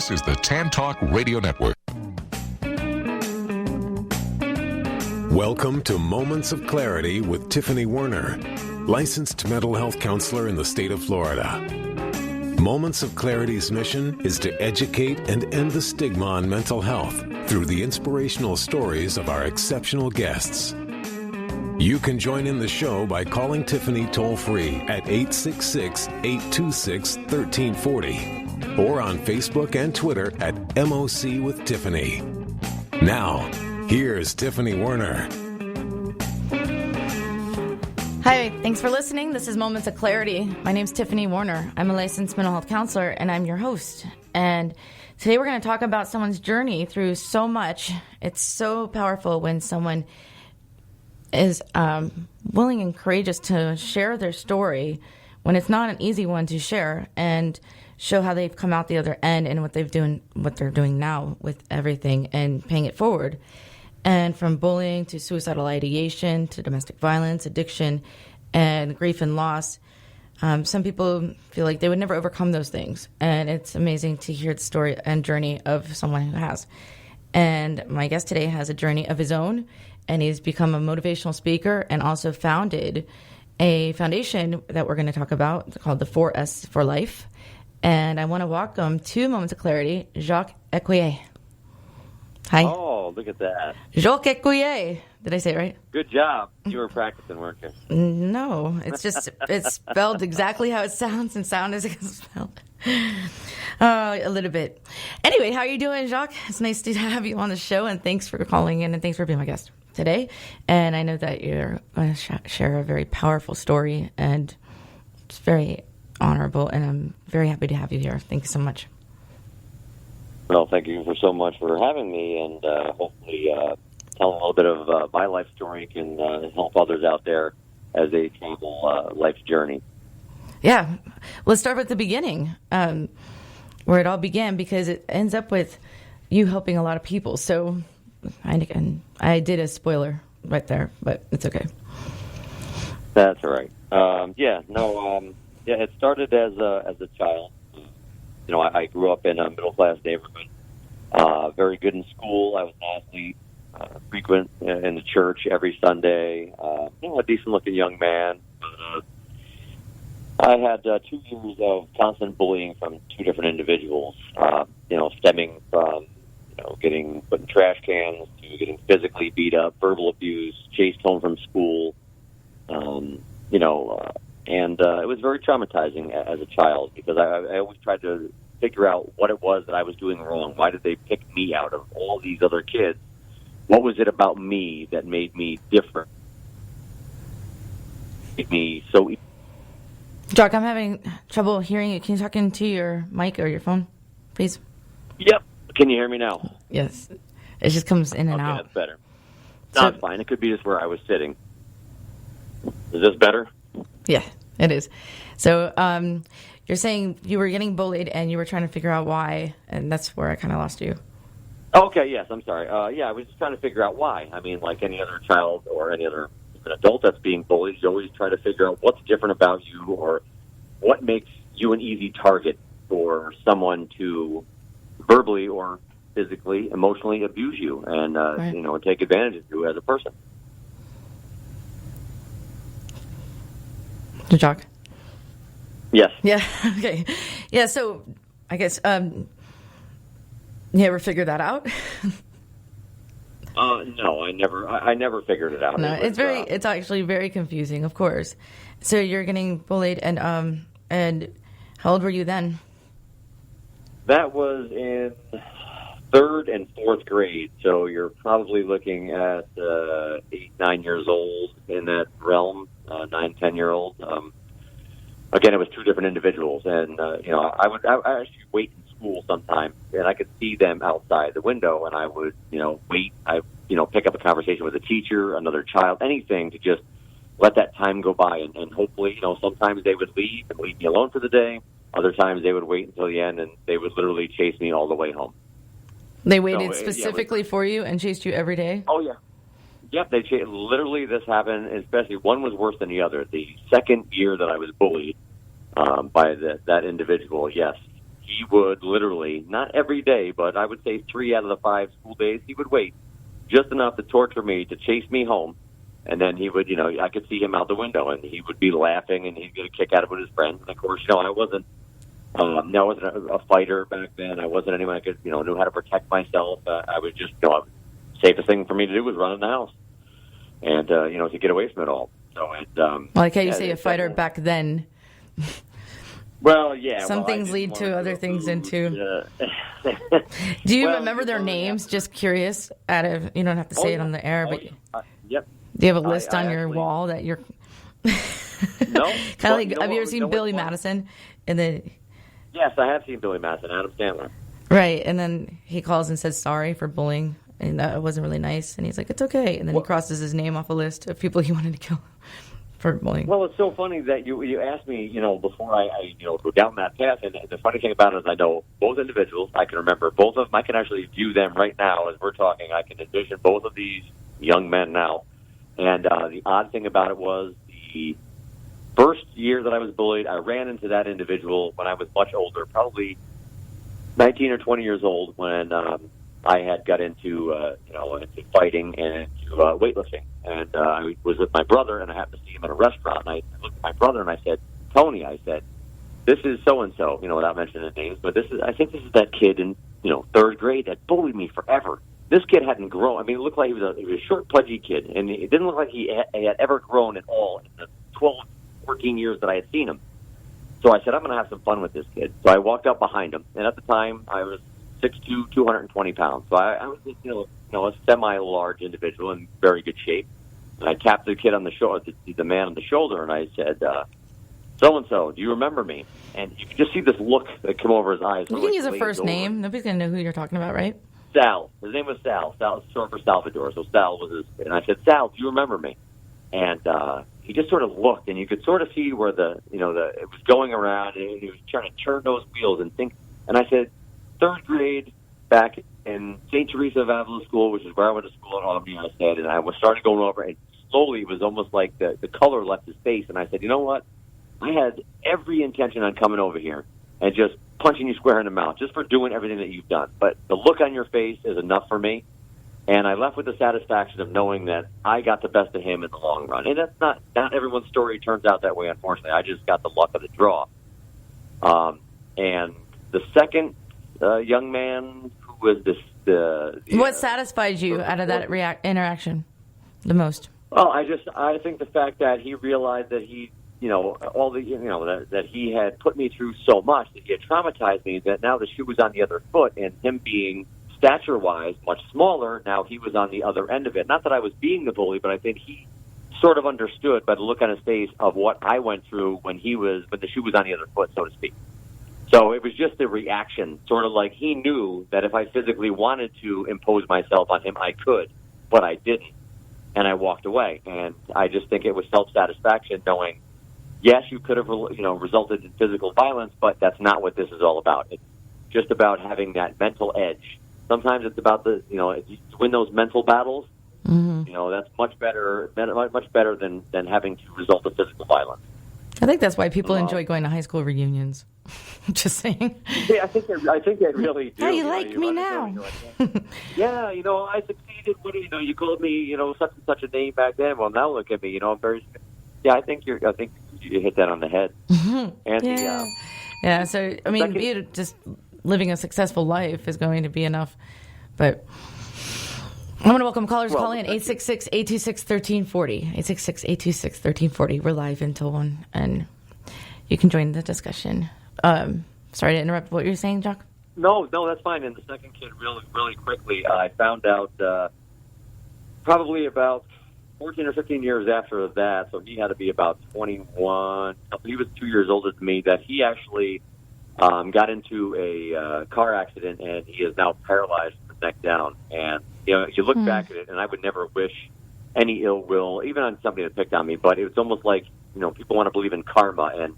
This is the Tan Talk Radio Network. Welcome to Moments of Clarity with Tiffany Werner, licensed mental health counselor in the state of Florida. Moments of Clarity's mission is to educate and end the stigma on mental health through the inspirational stories of our exceptional guests. You can join in the show by calling Tiffany toll-free at 866-826-1340 or on Facebook and Twitter at MOC with Tiffany. Now, here's Tiffany Werner. Hi, thanks for listening. This is Moments of Clarity. My name's Tiffany Werner. I'm a licensed mental health counselor, and I'm your host. And today we're going to talk about someone's journey through so much. It's so powerful when someone is willing and courageous to share their story when it's not an easy one to share and show how they've come out the other end and what they're doing now with everything and paying it forward. And from bullying to suicidal ideation to domestic violence, addiction, and grief and loss, some people feel like they would never overcome those things. And it's amazing to hear the story and journey of someone who has. And my guest today has a journey of his own, and he's become a motivational speaker and also founded a foundation that we're going to talk about called the 4S for Life. And I want to welcome to Moments of Clarity, Jacques Ecuyer. Hi. Oh, look at that. Jacques Ecuyer. Did I say it right? Good job. You were practicing, weren't you? No, it's just, it's spelled exactly how it sounds and sound as it's spelled. A little bit. Anyway, how are you doing, Jacques? It's nice to have you on the show, and thanks for calling in, and thanks for being my guest today. And I know that you're going to share a very powerful story, and it's very honorable, and I'm very happy to have you here. Thank you so much. Well, thank you so much for having me, and hopefully telling a little bit of my life story can help others out there as they travel life's journey. Yeah. Let's start with the beginning, where it all began, because it ends up with you helping a lot of people. So I did a spoiler right there, but it's okay. That's all right. It started as a child. You know, I grew up in a middle-class neighborhood, very good in school. I was an athlete, frequent in the church every Sunday, a decent-looking young man. But, I had 2 years of constant bullying from two different individuals, stemming from, getting put in trash cans to getting physically beat up, verbal abuse, chased home from school, and it was very traumatizing as a child because I always tried to figure out what it was that I was doing wrong. Why did they pick me out of all these other kids? What was it about me that made me different? Made me so... Jacques, I'm having trouble hearing you. Can you talk into your mic or your phone, please? Yep. Can you hear me now? Yes. It just comes in and out. Okay, that's better. No, it's fine. It could be just where I was sitting. Is this better? Yeah, it is. So you're saying you were getting bullied and you were trying to figure out why, and that's where I kind of lost you. Okay, yes, I'm sorry. I was just trying to figure out why. I mean, like any other child or any other adult that's being bullied, you always try to figure out what's different about you or what makes you an easy target for someone to verbally or physically, emotionally abuse you and, right. Take advantage of you as a person. Jacques? Yes. Yeah, okay. Yeah, so I guess you ever figured that out? No, I never figured it out. No, it's actually very confusing, of course. So you're getting bullied, and how old were you then? That was in 3rd and 4th grade, so you're probably looking at 8, 9 years old in that realm, 9, 10-year-old. Again, it was two different individuals, and I actually wait in school sometimes, and I could see them outside the window, and I would wait. I pick up a conversation with a teacher, another child, anything to just let that time go by, and hopefully sometimes they would leave and leave me alone for the day. Other times they would wait until the end, and they would literally chase me all the way home. They waited specifically for you and chased you every day? Oh, yeah. Yep, literally this happened, especially one was worse than the other. The second year that I was bullied by that individual, yes, he would literally, not every day, but I would say 3 out of the 5 school days, he would wait just enough to torture me, to chase me home. And then he would, I could see him out the window, and he would be laughing, and he'd get a kick out of it with his friends. And, of course, I wasn't a fighter back then. I wasn't anyone I could, knew how to protect myself. I was just, safest thing for me to do was run in the house and, to get away from it all. So, like how you say a fighter back then. Well, yeah. Some things lead to other things into. Do you remember their names? Just curious. You don't have to say it on the air, but yep. Do you have a list on your wall that you're? No. Kind of like. Have you ever seen Billy Madison? And then. Yes, I have seen Billy Madison, Adam Sandler. Right, and then he calls and says sorry for bullying, and that wasn't really nice. And he's like, "It's okay." And then he crosses his name off a list of people he wanted to kill for bullying. Well, it's so funny that you asked me, before I go down that path. And the funny thing about it is, I know both individuals. I can remember both of them. I can actually view them right now as we're talking. I can envision both of these young men now. And the odd thing about it was the first year that I was bullied, I ran into that individual when I was much older, probably 19 or 20 years old, when I had got into into fighting and into weightlifting. And I was with my brother, and I happened to see him at a restaurant. And I looked at my brother and I said, "Tony," I said, "this is so and so," without mentioning his names, but I think this is that kid in 3rd grade that bullied me forever. This kid hadn't grown. I mean, it looked like he was a short, pudgy kid, and it didn't look like he had ever grown at all in the 12, 14 years that I had seen him. So I said, I'm going to have some fun with this kid. So I walked up behind him, and at the time I was 6'2", 220 pounds. So I was, a semi-large individual in very good shape. And I tapped the kid on the shoulder, the man on the shoulder, and I said, "So-and-so, do you remember me?" And you could just see this look that came over his eyes. You can use a first name. Nobody's going to know who you're talking about, right? Sal. His name was Sal. Sal was short for Salvador, so Sal was his. And I said, "Sal, do you remember me?" And he just sort of looked, and you could sort of see where it was going around, and he was trying to turn those wheels and think. And I said, 3rd grade, back in St. Teresa of Avila School, which is where I went to school at Albany, I said, and I was starting going over, and slowly it was almost like the color left his face, and I said, "You know what? I had every intention on coming over here and just punching you square in the mouth, just for doing everything that you've done. But the look on your face is enough for me." And I left with the satisfaction of knowing that I got the best of him in the long run. And that's not everyone's story turns out that way, unfortunately. I just got the luck of the draw. And the second young man who was what satisfied you out of that interaction the most? Well, I think the fact that he realized that he, that he had put me through so much, that he had traumatized me, that now the shoe was on the other foot, and him being stature-wise much smaller, now he was on the other end of it. Not that I was being the bully, but I think he sort of understood by the look on his face of what I went through when the shoe was on the other foot, so to speak. So it was just the reaction, sort of like he knew that if I physically wanted to impose myself on him, I could, but I didn't. And I walked away. And I just think it was self-satisfaction knowing, yes, you could have, resulted in physical violence, but that's not what this is all about. It's just about having that mental edge. Sometimes it's about to win those mental battles. Mm-hmm. That's much better than having to result in physical violence. I think that's why people enjoy going to high school reunions. Just saying. Yeah, I think they really do. How you like me now? Yeah, I succeeded. You called me, such and such a name back then. Well, now look at me. I'm very. Yeah, I think you hit that on the head. Mm-hmm. And yeah. So I mean, just living a successful life is going to be enough. But I want to welcome callers. Call in 866-826-1340. 866-826-1340. We're live until 1, and you can join the discussion. Sorry to interrupt what you were saying, Jock. No, that's fine. And the second kid, really, really quickly, I found out probably about 14 or 15 years after that, so he had to be about 21. He was 2 years older than me, that he actually got into a car accident, and he is now paralyzed from the neck down. And, you look back at it, and I would never wish any ill will, even on somebody that picked on me, but it was almost like, people want to believe in karma. And,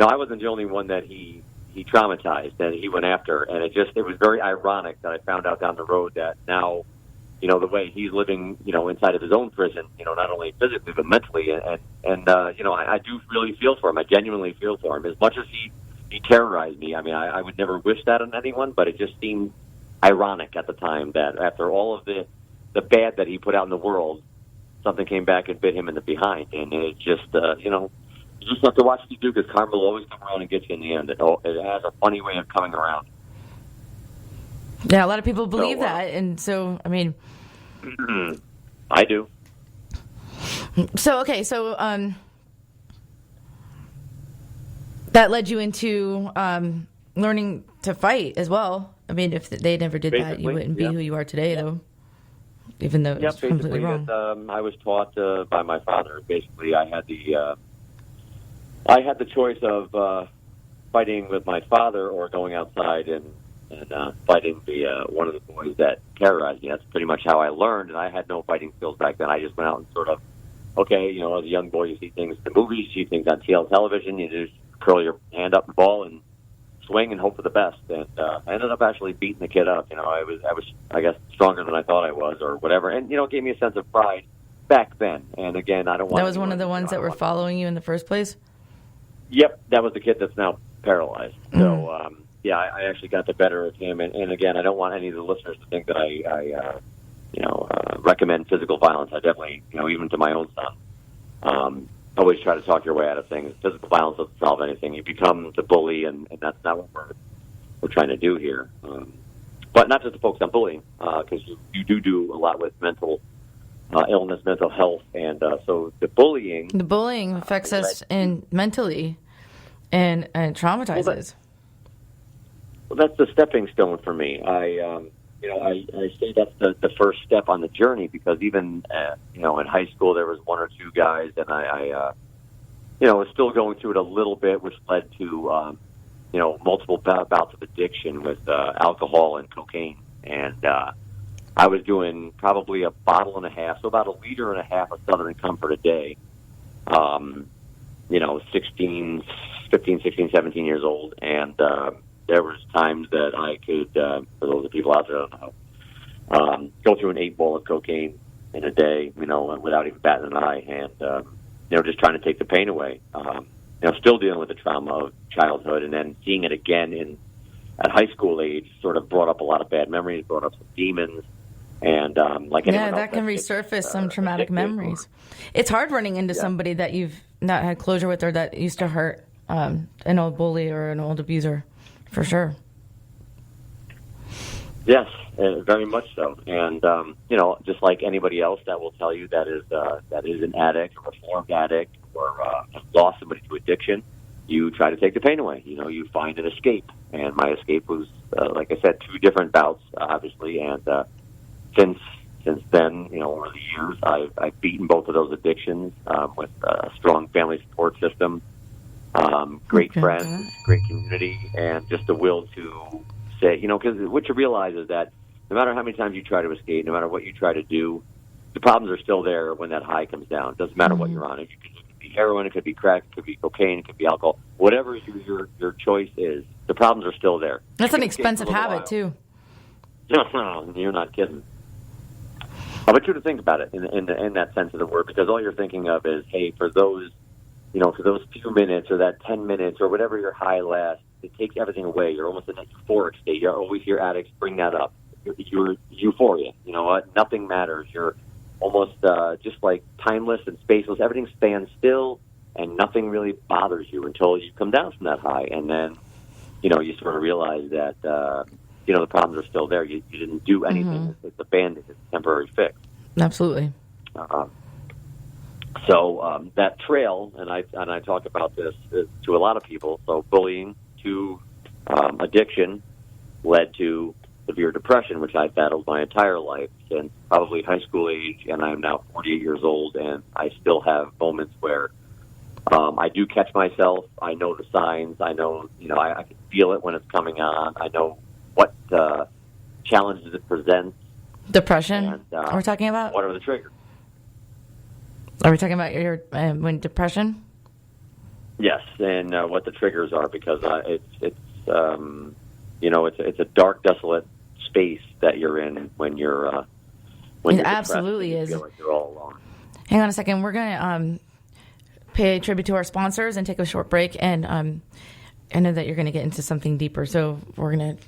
I wasn't the only one that he traumatized, that he went after. And it was very ironic that I found out down the road that now, the way he's living, inside of his own prison, not only physically but mentally, and I do really feel for him. I genuinely feel for him. As much as he he terrorized me. I mean, I would never wish that on anyone, but it just seemed ironic at the time that after all of the bad that he put out in the world, something came back and bit him in the behind. And it just, you just have to watch what you do, because karma will always come around and get you in the end. It has a funny way of coming around. Yeah, a lot of people believe that. And so, I mean... I do. So, okay, so that led you into learning to fight as well. I mean, if they never did that, you wouldn't be who you are today, though, even though it's completely wrong. I was taught by my father. Basically, I had the choice of fighting with my father or going outside and fighting the one of the boys that terrorized me. That's pretty much how I learned, and I had no fighting skills back then. I just went out and sort of, okay, as a young boy, you see things in the movies, you see things on television, you just curl your hand up and ball and swing and hope for the best. And I ended up actually beating the kid up. I was, I guess, stronger than I thought I was, or whatever. And it gave me a sense of pride back then. And again, I don't want. That was one of the ones that were following you in the first place. Yep, that was the kid that's now paralyzed. So. Yeah, I actually got the better of him, and again, I don't want any of the listeners to think that I recommend physical violence. I definitely, even to my own son, always try to talk your way out of things. Physical violence doesn't solve anything. You become the bully, and that's not what we're trying to do here. But not just to focus on bullying, because you do a lot with mental illness, mental health, and so the bullying. The bullying affects us mentally, and traumatizes. Well, that's the stepping stone for me. I say that's the first step on the journey, because even in high school there was one or two guys, and I was still going through it a little bit, which led to multiple bouts of addiction with alcohol and cocaine, and I was doing probably a bottle and a half, so about 1.5 liters of Southern Comfort a day. 15, 16, 17 years old, and there was times that I could, for those of people out there that don't know, go through an 8-ball of cocaine in a day, without even batting an eye, and just trying to take the pain away. Still dealing with the trauma of childhood, and then seeing it again at high school age sort of brought up a lot of bad memories, brought up some demons, and that can resurface some traumatic memories. It's hard running into somebody that you've not had closure with, or that used to hurt an old bully or an old abuser. For sure. Yes, very much so. And, just like anybody else that will tell you that is an addict, or a reformed addict, or lost somebody to addiction, you try to take the pain away. You find an escape. And my escape was, like I said, 2 different bouts, obviously. And since then, over the years, I've beaten both of those addictions with a strong family support system. Great friends, great community, and just the will to say, because what you realize is that no matter how many times you try to escape, no matter what you try to do, the problems are still there when that high comes down. It doesn't matter what you're on. It could be heroin, it could be crack, it could be cocaine, it could be alcohol. Whatever your choice is, the problems are still there. That's an expensive habit, too. No, you're not kidding. I want you to think about it in that sense of the word, because all you're thinking of is, hey, for those few minutes or that 10 minutes or whatever your high lasts, it takes everything away. You're almost in that euphoric state. You always hear addicts bring that up. You're euphoria. You know what? Nothing matters. You're almost just like timeless and spaceless. Everything stands still, and nothing really bothers you until you come down from that high. And then, you sort of realize that, the problems are still there. You didn't do anything. It's a band-aid. It's a temporary fix. Absolutely. So that trail, and I talk about this to a lot of people. So bullying to addiction led to severe depression, which I battled my entire life since probably high school age, and I'm now 48 years old, and I still have moments where I do catch myself. I know the signs. I know, I can feel it when it's coming on. I know what challenges it presents. Depression? Are we talking about? What are the triggers? Are we talking about your when depression? Yes, and what the triggers are, because it's a dark, desolate space that you're in when you're when it absolutely is. You feel like you're all alone. Hang on a second. We're going to pay tribute to our sponsors and take a short break. And I know that you're going to get into something deeper, so we're going to